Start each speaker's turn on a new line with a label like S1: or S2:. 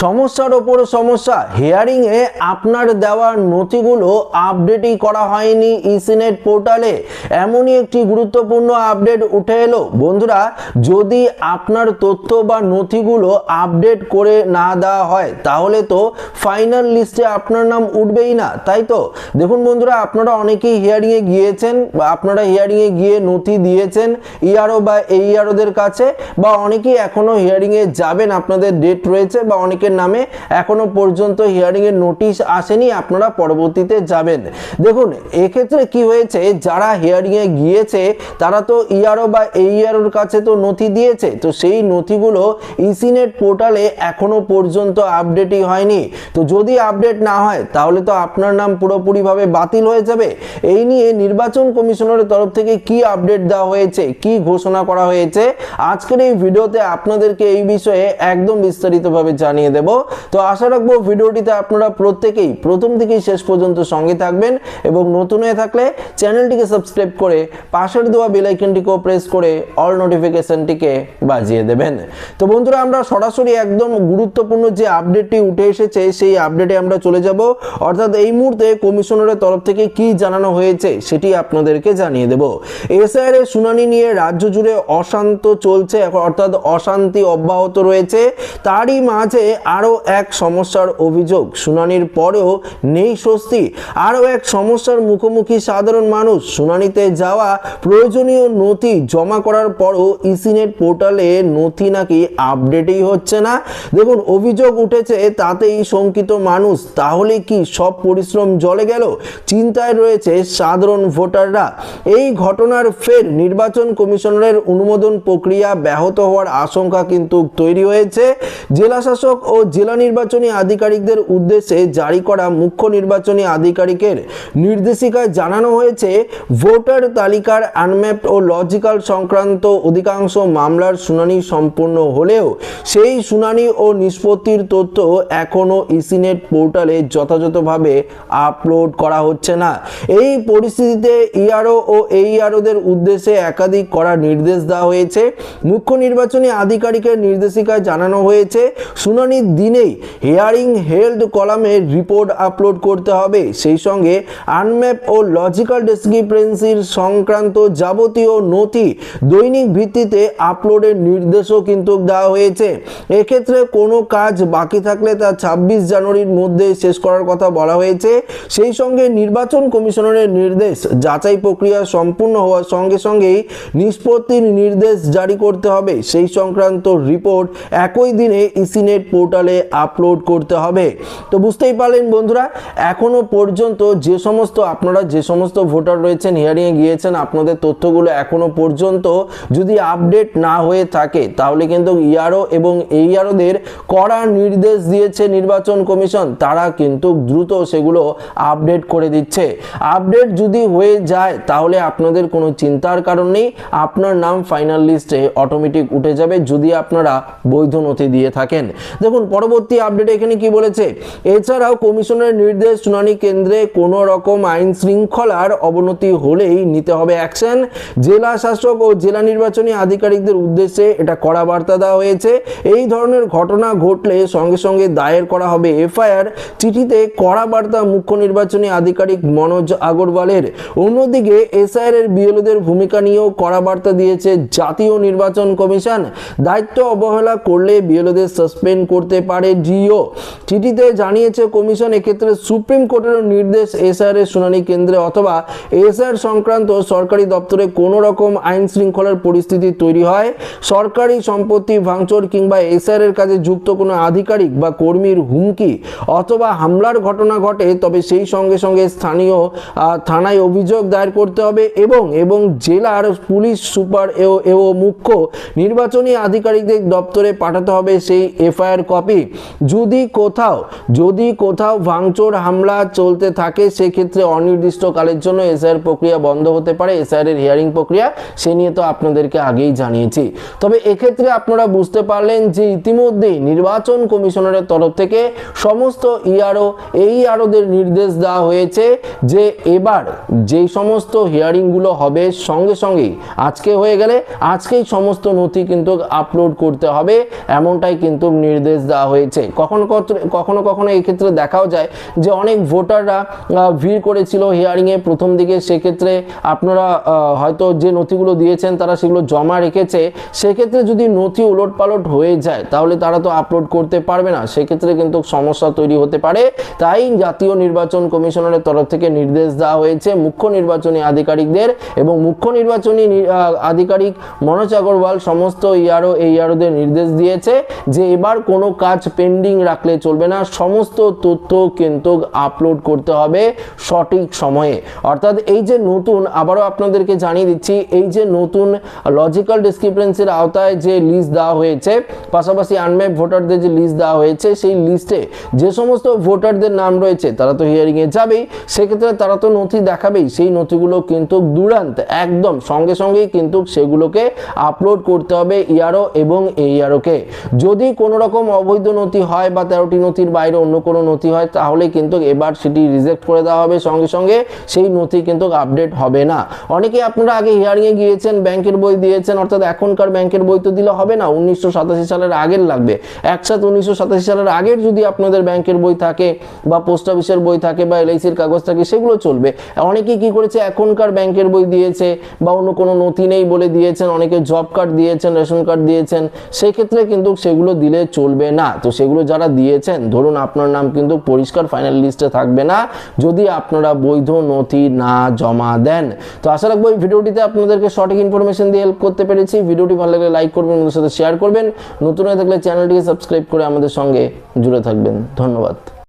S1: সমস্যার ওপর সমস্যা, হিয়ারিং এ আপনার দেওয়া নথিগুলো আপডেটই করা হয়নি ইসিনেট পোর্টালে। এমনই একটি গুরুত্বপূর্ণ আপডেট উঠে এলো। বন্ধুরা, যদি আপনার তথ্য বা নথিগুলো আপডেট করে না দেওয়া হয় তাহলে তো ফাইনাল লিস্টে আপনার নাম উঠবেই না, তাই তো? দেখুন বন্ধুরা, আপনারা অনেকেই হিয়ারিং এ গিয়েছেন বা আপনারা হিয়ারিং এ গিয়ে নথি দিয়েছেন ইআরও বা এইআরওদের কাছে, বা অনেকেই এখনো হিয়ারিং এ যাবেন, আপনাদের ডেট রয়েছে, বা অনেকের নামে এখনো পর্যন্ত হিয়ারিং এর নোটিশ আসেনি, আপনারা পরবর্তীতে যাবেন। দেখুন, এক্ষেত্রে কি হয়েছে, যারা হিয়ারিং এ গিয়েছে তারা তো ইআরও বা এইআরওর কাছে তো নথি দিয়েছে, তো সেই নথিগুলো ইসিনেট পোর্টালে এখনো পর্যন্ত আপডেটই হয়নি। তো যদি আপডেট না হয় তাহলে তো আপনার নাম পুরোপুরিভাবে বাতিল হয়ে যাবে। এই নিয়ে নির্বাচন কমিশনারের তরফ থেকে কি আপডেট দেওয়া হয়েছে, কি ঘোষণা করা হয়েছে, আজকের এই ভিডিওতে আপনাদেরকে এই বিষয়ে একদম বিস্তারিতভাবে জানিয়ে দেব। তো আশা রাখবো ভিডিওটিতে আপনারা প্রত্যেকেই প্রথম থেকেই শেষ পর্যন্ত সঙ্গে থাকবেন, এবং নতুন হয়ে থাকলে চ্যানেলটিকে সাবস্ক্রাইব করে পাশের দেওয়া বেল আইকনটিকেও প্রেস করে অল নোটিফিকেশনটিকে বাজিয়ে দেবেন। তো বন্ধুরা, আমরা সরাসরি একদম গুরুত্বপূর্ণ যে আপডেটটি উঠে এসেছে সেই আপডেটে আমরা চলে যাব। অর্থাৎ এই মুহূর্তে কমিশনারের তরফ থেকে কি জানানো হয়েছে সেটি আপনাদেরকে জানিয়ে দেব। এসআইআর এর শুনানি নিয়ে রাজ্য জুড়ে অশান্ত চলছে, অর্থাৎ অশান্তি অব্যাহত রয়েছে। তারই মাঝে আরও এক সমস্যার অভিযোগ, শুনানির পরেও নেই স্বস্তি। আরও এক সমস্যার মুখোমুখি সাধারণ মানুষ। শুনানিতে যাওয়া প্রয়োজনীয় নথি জমা করার পরও ইসিনেট পোর্টালে নথি নাকি আপডেটই হচ্ছে না। দেখুন, অভিযোগ উঠেছে তাতেই শঙ্কিত মানুষ। তাহলে কি সব পরিশ্রম জলে গেল? চিন্তায় রয়েছে সাধারণ ভোটাররা। এই ঘটনার ফের নির্বাচন কমিশনারের অনুমোদন প্রক্রিয়া ব্যাহত হওয়ার আশঙ্কা কিন্তু তৈরি হয়েছে। জেলা শাসক ও জেলা নির্বাচনী আধিকারিকদের উদ্দেশ্যে জারি করা মুখ্য নির্বাচনী আধিকারিকের নির্দেশিকায় জানানো হয়েছে, ভোটার তালিকার আনম্যাপড ও লজিক্যাল সংক্রান্ত অধিকাংশ মামলার শুনানি সম্পূর্ণ হলেও সেই শুনানি ও নিষ্পত্তির তথ্য এখনো ইসিনেট পোর্টালে যথাযথভাবে আপলোড করা হচ্ছে না। এই পরিস্থিতিতে ইআরও ও এইআরওদের উদ্দেশ্যে একাধিক করার নির্দেশ দেওয়া হয়েছে। মুখ্য নির্বাচনী আধিকারিকের নির্দেশিকায় জানানো হয়েছে, শুনানির দিনেই হিয়ারিং হেল্ড কলামে রিপোর্ট আপলোড করতে হবে। সেই সঙ্গে আনম্যাপ ও লজিক্যাল ডিসক্রিপেন্সির সংক্রান্ত যাবতীয় নথি দৈনিক ভিত্তিতে আপলোডের নির্দেশও কিন্তু দেওয়া হয়েছে। এক্ষেত্রে কোনো কাজ বাকি থাকলে তা 26 জানুয়ারির মধ্যে শেষ করার কথা বলা হয়েছে। সেই সঙ্গে নির্বাচন কমিশনারের নির্দেশ, যাচাই প্রক্রিয়া সম্পূর্ণ হওয়ার সঙ্গে সঙ্গেই নিষ্পত্তির নির্দেশ জারি করতে হবে। সেই সংক্রান্ত রিপোর্ট একই দিনে ইসিনেট পোর্টালে আপলোড করতে হবে। তো বুঝতেই পারলেন বন্ধুরা, এখনো পর্যন্ত যে সমস্ত ভোটার রয়েছেন হিয়ারিং এ গিয়েছেন, আপনাদের তথ্যগুলো এখনো পর্যন্ত যদি আপডেট না হয়ে থাকে তাহলে কিন্তু ইআরও এবং এইআরওদের কড়া নির্দেশ দিয়েছে নির্বাচন কমিশন। তারা কিন্তু দ্রুত সেগুলো আপডেট করে দিচ্ছে। আপডেট যদি হয়ে যায় তাহলে আপনাদের কোনো চিন্তার কারণ নেই, আপনার নাম ফাইনাল লিস্টে অটোমেটিক উঠে যাবে যদি আপনারা বৈধ নথি দিয়ে থাকেন। দেখুন পরবর্তী আপডেট এখানে কি বলেছে, এছাড়াও কমিশনের নির্দেশ, শুনানি কেন্দ্রে কোনো রকম আইন শৃঙ্খলার অবনতি হলেই নিতে হবে অ্যাকশন। জেলা শাসক ও জেলা নির্বাচনী আধিকারিকদের উদ্দেশ্যে এটা কড়া বার্তা দেওয়া হয়েছে। এই ধরনের ঘটনা ঘটলে সঙ্গে সঙ্গে দায়ের করা হবে এফআইআর। চিঠিতে কড়া বার্তা মুখ্য নির্বাচনী আধিকারিক মনোজ আগরওয়ালের। অন্যদিকে এসআইআর এর বিএলওদের ভূমিকা নিয়েও কড়া বার্তা দিয়েছে জাতীয় নির্বাচন কমিশন। দায়িত্ব অবহেলা করলে বিএলওদের সাসপেন্ড করতে পারে ডিও। চিঠিতে জানিয়েছে কমিশন, এক্ষেত্রে সুপ্রিম কোর্টের নির্দেশ, এসআইআর এর শুনানি কেন্দ্রে অথবা এসআইআর সংক্রান্ত সরকারি দপ্তরে কোনো রকম আইন শৃঙ্খলার পরিস্থিতি তৈরি হয়, সরকারি সম্পত্তি ভাঙচুর কিংবা এসআইআর এর কাজে যুক্ত কোনো আধিকারিক বা কর্মীর হুমকি অথবা হামলার ঘটনা ঘটে, তবে সেই সঙ্গে সঙ্গে স্থানীয় থানায় অভিযোগ দায়ের করতে হবে এবং জেলার পুলিশ সুপার ও মুখ্য নির্বাচনী আধিকারিকদের দপ্তরে পাঠাতে হবে সেই এফআইআর কপি। যদি কোথাও ভাঙচুর হামলা চলতে থাকে সেক্ষেত্রে অনির্দিষ্টকালের জন্য এসআইআর প্রক্রিয়া বন্ধ হতে পারে। এসআইআর এর হিয়ারিং প্রক্রিয়া সে নিয়ে তো আপনাদেরকে আগেই জানিয়েছি। তবে এক্ষেত্রে আপনারা বুঝতে পারলেন যে ইতিমধ্যেই নির্বাচন কমিশনারের তরফ থেকে সমস্ত ইআরও এইআরওদের নির্দেশ দেওয়া হয়েছে যে এবার যেই সমস্ত হিয়ারিংগুলো হবে সঙ্গে সঙ্গেই আজকে হয়ে গেলে আজকেই সমস্ত নথি কিন্তু আপলোড করতে হবে, এমনটাই কিন্তু নির্দেশ দেওয়া হয়েছে। কখনো কখনো এই ক্ষেত্রে দেখাও যায় যে অনেক ভোটাররা ভিড় করেছিল হিয়ারিংয়ে প্রথম দিকে, সেক্ষেত্রে আপনারা হয়তো যে নথিগুলো দিয়েছেন তারা সেগুলো জমা রেখেছে, সেক্ষেত্রে যদি নথি উলটপালট হয়ে যায় তাহলে তারা তো আপলোড করতে পারবে না, সেক্ষেত্রে কিন্তু সমস্যা তৈরি হতে পারে। তাই জাতীয় নির্বাচন কমিশনারের তরফ থেকে নির্দেশ দেওয়া হয়েছে মুখ্য নির্বাচনী আধিকারিকদের, এবং মুখ্য নির্বাচনী আধিকারিক মনোজ আগরওয়াল সমস্ত ইআরওদের নির্দেশ দিয়েছে যে এবার কোনো কাজ পেন্ডিং রাখলে চলবে না, সমস্ত তথ্য কিন্তু আপলোড করতে হবে সঠিক সময়ে। অর্থাৎ এই যে নতুন, আবারও আপনাদেরকে জানিয়ে দিচ্ছি, এই যে নতুন লজিক্যাল ডিসক্রিপেন্সির আওতায় যে লিস্ট দেওয়া হয়েছে, পাশাপাশি আনম্যাপ ভোটারদের যে লিস্ট দেওয়া হয়েছে, সেই লিস্টে যে সমস্ত ভোটারদের নাম রয়েছে তারা তো হিয়ারিংয়ে যাবেই, সেক্ষেত্রে তারা তো নথি দেখাবেই, সেই নথিগুলো কিন্তু দুরান্ত একদম সঙ্গে সঙ্গেই কিন্তু সেগুলোকে আপলোড করতে হবে ইআরও এবং এইআরওকে। যদি কোনো রকম অবৈধ নথি হয় বা 13টি নথির বাইরে অন্য কোনো নথি হয় তাহলে কিন্তু এবার সেটি রিজেক্ট করে দেওয়া হবে, সঙ্গে সঙ্গে সেই নথি কিন্তু আপডেট হবে না। অনেকে আপনারা আগে হিয়ারিংয়ে গিয়েছেন, ব্যাংকের বই দিয়েছেন, অর্থাৎ এখনকার ব্যাংকের বই তো দিলে হবে না, 1987 সালের আগের লাগবে। একসাথে 1987 সালের আগের যদি আপনাদের ব্যাংকের বই থাকে বা পোস্ট অফিসের বই থাকে বা এলআইসির কাগজ থাকে সেগুলো চলবে। অনেকে কি করেছে, এখনকার ব্যাংকের বই দিয়েছে বা অন্য কোনো নথি নেই বলে দিয়েছেন, অনেকে জব কার্ড দিয়েছেন, রেশন কার্ড দিয়েছেন, সেই ক্ষেত্রে কিন্তু সেগুলো দিলে চলবে না। তো সেগুলো যারা দিয়েছেন, ধরুন আপনার নাম কিন্তু পরিষ্কার ফাইনাল লিস্টে থাকবে না যদি আপনারা বৈধ নথি না জমা দেন। তো আশা রাখবো এই ভিডিওটিতে আপনাদেরকে সঠিক ইনফরমেশন দিয়ে হেল্প করতে পেরেছি। ভিডিওটি ভালো লাগলে লাইক করবেন, আমাদের সাথে শেয়ার করবেন, নতুন হয়ে থাকলে চ্যানেলটিকে সাবস্ক্রাইব করে আমাদের সঙ্গে জুড়ে থাকবেন। ধন্যবাদ।